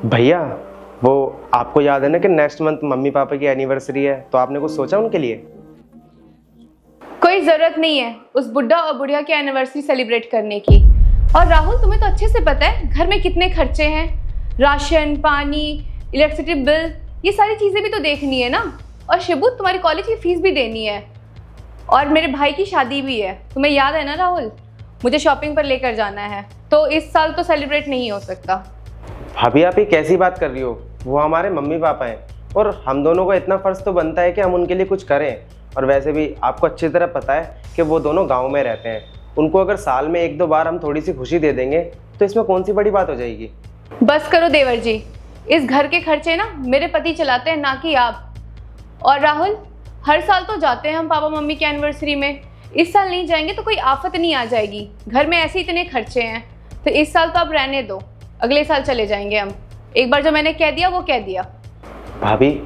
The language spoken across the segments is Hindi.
भैया, वो आपको याद है ना कि नेक्स्ट मंथ मम्मी पापा की एनिवर्सरी है, तो आपने कुछ सोचा उनके लिए? कोई जरूरत नहीं है उस बुढ़ा और बुढ़िया की एनिवर्सरी सेलिब्रेट करने की। और राहुल, तुम्हें तो अच्छे से पता है घर में कितने खर्चे हैं, राशन, पानी, इलेक्ट्रिसिटी बिल, ये सारी चीज़ें भी तो देखनी है ना। और शिबू, तुम्हारी कॉलेज की फीस भी देनी है, और मेरे भाई की शादी भी है। तुम्हें याद है ना राहुल, मुझे शॉपिंग पर लेकर जाना है, तो इस साल तो सेलिब्रेट नहीं हो सकता। भाभी, आप ये कैसी बात कर रही हो? वो हमारे मम्मी पापा हैं और हम दोनों को इतना फ़र्ज़ तो बनता है कि हम उनके लिए कुछ करें। और वैसे भी आपको अच्छी तरह पता है कि वो दोनों गांव में रहते हैं। उनको अगर साल में एक दो बार हम थोड़ी सी खुशी दे देंगे तो इसमें कौन सी बड़ी बात हो जाएगी? बस करो देवर जी, इस घर के खर्चे ना मेरे पति चलाते हैं, ना कि आप। और राहुल, हर साल तो जाते हैं हम पापा मम्मी की एनिवर्सरी में, इस साल नहीं जाएंगे तो कोई आफत नहीं आ जाएगी। घर में ऐसे इतने खर्चे हैं, तो इस साल तो आप रहने दो, अगले साल चले जाएंगे हम। एक बार जो मैंने कह दिया वो कह दिया। भाभी,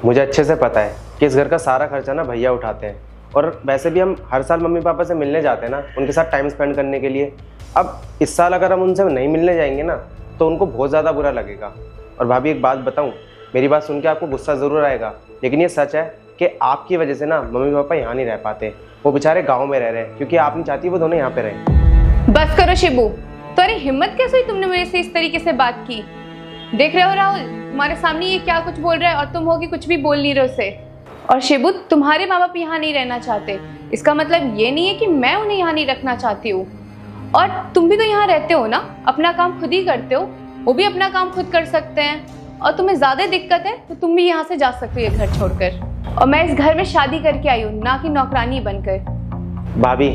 मुझे अच्छे से पता है कि इस घर का सारा खर्चा ना भैया उठाते हैं, और वैसे भी हम हर साल मम्मी पापा से मिलने जाते हैं ना, उनके साथ टाइम स्पेंड करने के लिए। अब इस साल अगर हम उनसे नहीं मिलने जाएंगे ना तो उनको बहुत ज़्यादा बुरा लगेगा। और भाभी, एक बात बताऊँ, मेरी बात सुन के आपको गुस्सा ज़रूर आएगा, लेकिन ये सच है कि आपकी वजह से ना मम्मी पापा यहाँ नहीं रह पाते। वो बेचारे गाँव में रह रहे हैं क्योंकि आप नहीं चाहती वो दोनों यहाँ पे रहें। बस करो शिबू, तुम्हारी हिम्मत कैसे हुई तुमने मेरे से इस तरीके से बात की? देख रहे हो राहुल, तुम्हारे सामने ये क्या कुछ बोल रहा है, और तुम हो कि कुछ भी बोल नहीं रहे उसे। और शिबू, तुम्हारे माँ बाप यहाँ नहीं रहना चाहते, इसका मतलब ये नहीं है कि मैं उन्हें यहाँ नहीं रखना चाहती हूँ। और तुम भी तो यहाँ रहते हो ना, अपना काम खुद ही करते हो, वो भी अपना काम खुद कर सकते हैं। और तुम्हें ज़्यादा दिक्कत है तो तुम भी यहाँ से जा सकते हो ये घर छोड़कर। और मैं इस घर में शादी करके आई हूँ, ना कि नौकरानी बनकर। भाभी,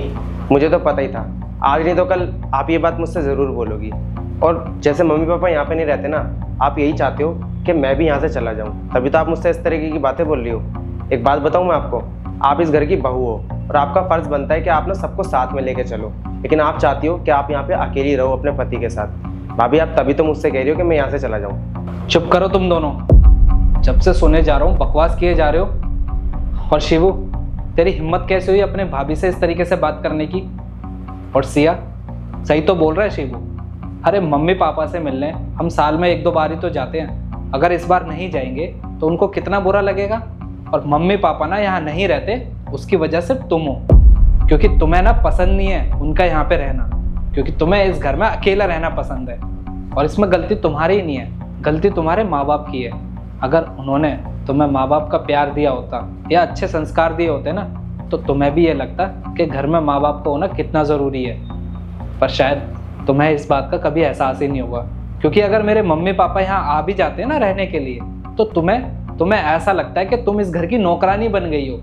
मुझे तो पता ही था, आज नहीं तो कल आप ये बात मुझसे ज़रूर बोलोगी। और जैसे मम्मी पापा यहाँ पे नहीं रहते ना, आप यही चाहते हो कि मैं भी यहाँ से चला जाऊँ, तभी तो आप मुझसे इस तरीके की बातें बोल रही हो। एक बात बताऊँ मैं आपको, आप इस घर की बहू हो और आपका फ़र्ज़ बनता है कि आप ना सबको साथ में लेके चलो, लेकिन आप चाहती हो कि आप यहाँ पे अकेली रहो अपने पति के साथ। भाभी, आप तभी तो मुझसे कह रही हो कि मैं यहाँ से चला जाऊँ। चुप करो तुम दोनों, जब से सुने जा रहा हूँ बकवास किए जा रहे हो। और शिवू, तेरी हिम्मत कैसे हुई अपने भाभी से इस तरीके से बात करने की? और सिया, सही तो बोल रहा है शिवू, अरे मम्मी पापा से मिलने हम साल में एक दो बार ही तो जाते हैं, अगर इस बार नहीं जाएंगे तो उनको कितना बुरा लगेगा। और मम्मी पापा ना यहाँ नहीं रहते, उसकी वजह से तुम हो, क्योंकि तुम्हें ना पसंद नहीं है उनका यहाँ पे रहना, क्योंकि तुम्हें इस घर में अकेला रहना पसंद है। और इसमें गलती तुम्हारी ही नहीं है, गलती तुम्हारे माँ बाप की है। अगर उन्होंने तुम्हें माँ बाप का प्यार दिया होता या अच्छे संस्कार दिए होते ना, तो तुम्हें भी ये लगता कि घर में माँ बाप का होना कितना ज़रूरी है। पर शायद तुम्हें इस बात का कभी एहसास ही नहीं होगा, क्योंकि अगर मेरे मम्मी पापा यहाँ आ भी जाते हैं ना रहने के लिए, तो तुम्हें ऐसा लगता है कि तुम इस घर की नौकरानी बन गई हो,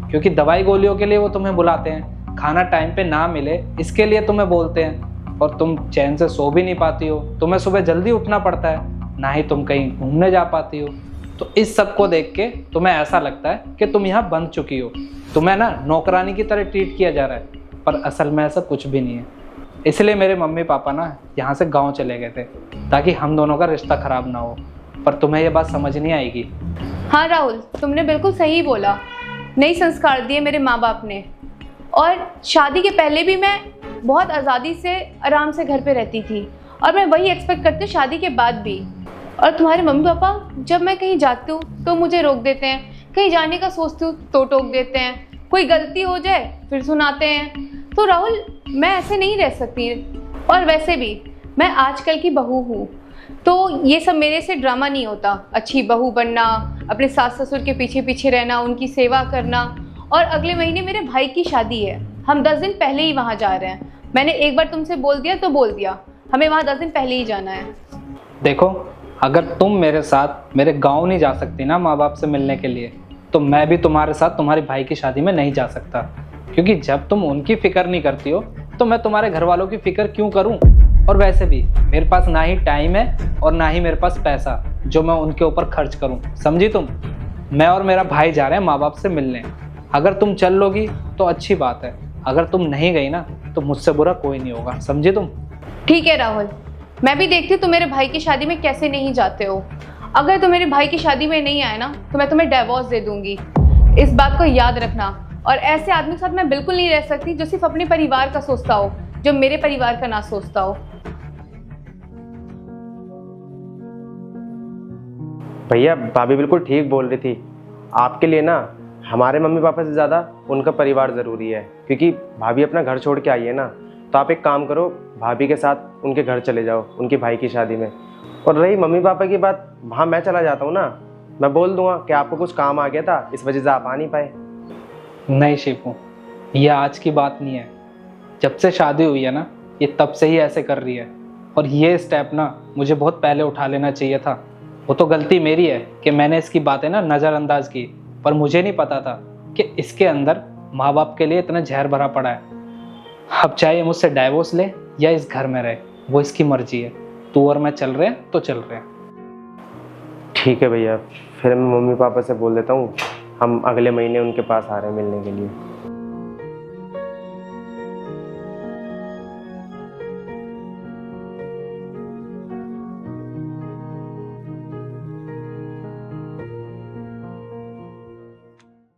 क्योंकि दवाई गोलियों के लिए वो तुम्हें बुलाते हैं, खाना टाइम पे ना मिले इसके लिए तुम्हें बोलते हैं, और तुम चैन से सो भी नहीं पाती हो, तुम्हें सुबह जल्दी उठना पड़ता है, ना ही तुम कहीं घूमने जा पाती हो। तो इस सब को देख के तुम्हें ऐसा लगता है कि तुम यहाँ बंध चुकी हो, तुम्हें ना नौकरानी की तरह ट्रीट किया जा रहा है, पर असल में ऐसा कुछ भी नहीं है। इसलिए मेरे मम्मी पापा ना यहाँ से गांव चले गए थे, ताकि हम दोनों का रिश्ता खराब ना हो। पर तुम्हें ये बात समझ नहीं आएगी। हाँ राहुल, तुमने बिल्कुल सही बोला, नई संस्कार दिए मेरे माँ बाप ने। और शादी के पहले भी मैं बहुत आज़ादी से आराम से घर पे रहती थी, और मैं वही एक्सपेक्ट करती हूँ शादी के बाद भी। और तुम्हारे मम्मी पापा, जब मैं कहीं जाती हूँ तो मुझे रोक देते हैं, कहीं जाने का सोचती हूँ तो टोक देते हैं, कोई गलती हो जाए फिर सुनाते हैं। तो राहुल, मैं ऐसे नहीं रह सकती। और वैसे भी मैं आजकल की बहू हूँ, तो ये सब मेरे से ड्रामा नहीं होता। अच्छी बहू बनना, अपने सास ससुर के पीछे पीछे रहना, उनकी सेवा करना। और अगले महीने मेरे भाई की शादी है, हम 10 दिन पहले ही वहाँ जा रहे हैं। मैंने एक बार तुमसे बोल दिया तो बोल दिया, हमें वहाँ 10 दिन पहले ही जाना है। देखो, अगर तुम मेरे साथ मेरे गाँव नहीं जा सकती ना माँ बाप से मिलने के लिए, तो मैं भी तुम्हारे साथ तुम्हारे भाई की शादी में नहीं जा सकता, क्योंकि जब तुम उनकी फिक्र नहीं करती हो तो मैं तुम्हारे घर वालों की फिक्र क्यों करूं। और वैसे भी मेरे पास ना ही टाइम है और ना ही मेरे पास पैसा जो मैं उनके ऊपर खर्च करूं, समझी तुम? मैं और मेरा भाई जा रहे हैं माँ बाप से मिलने, अगर तुम चल लोगी तो अच्छी बात है, अगर तुम नहीं गई ना तो मुझसे बुरा कोई नहीं होगा, समझी तुम? ठीक है राहुल, मैं भी देखती हूँ तुम मेरे भाई की शादी में कैसे नहीं जाते हो। अगर तुम मेरे भाई की शादी में नहीं आए ना तो मैं तुम्हें डिवोर्स दे दूंगी, इस बात को याद रखना। और ऐसे आदमी के साथ मैं बिल्कुल नहीं रह सकती जो सिर्फ अपने परिवार का सोचता हो, जो मेरे परिवार का ना सोचता हो। भैया भाभी बिल्कुल ठीक बोल रही थी। आपके लिए ना हमारे मम्मी पापा से ज़्यादा उनका परिवार ज़रूरी है, क्योंकि भाभी अपना घर छोड़ के आई है ना। तो आप एक काम करो, भाभी के साथ उनके घर चले जाओ उनकी भाई की शादी में। और रही मम्मी पापा की बात, वहाँ मैं चला जाता हूँ ना, मैं बोल दूंगा कि आपको कुछ काम आ गया था, इस वजह से आप आ नहीं पाए। नहीं शिपू, ये आज की बात नहीं है। जब से शादी हुई है ना, ये तब से ही ऐसे कर रही है। और ये स्टेप ना मुझे बहुत पहले उठा लेना चाहिए था। वो तो गलती मेरी है कि मैंने इसकी बातें ना नज़रअंदाज की, पर मुझे नहीं पता था कि इसके अंदर माँ बाप के लिए इतना जहर भरा पड़ा है। अब चाहे ये मुझसे डाइवोर्स ले या इस घर में रहे, वो इसकी मर्जी है। तू और मैं चल रहे हैं तो चल रहे हैं। ठीक है भैया, फिर मैं मम्मी पापा से बोल देता हूँ, हम अगले महीने उनके पास आ रहे हैं मिलने के लिए।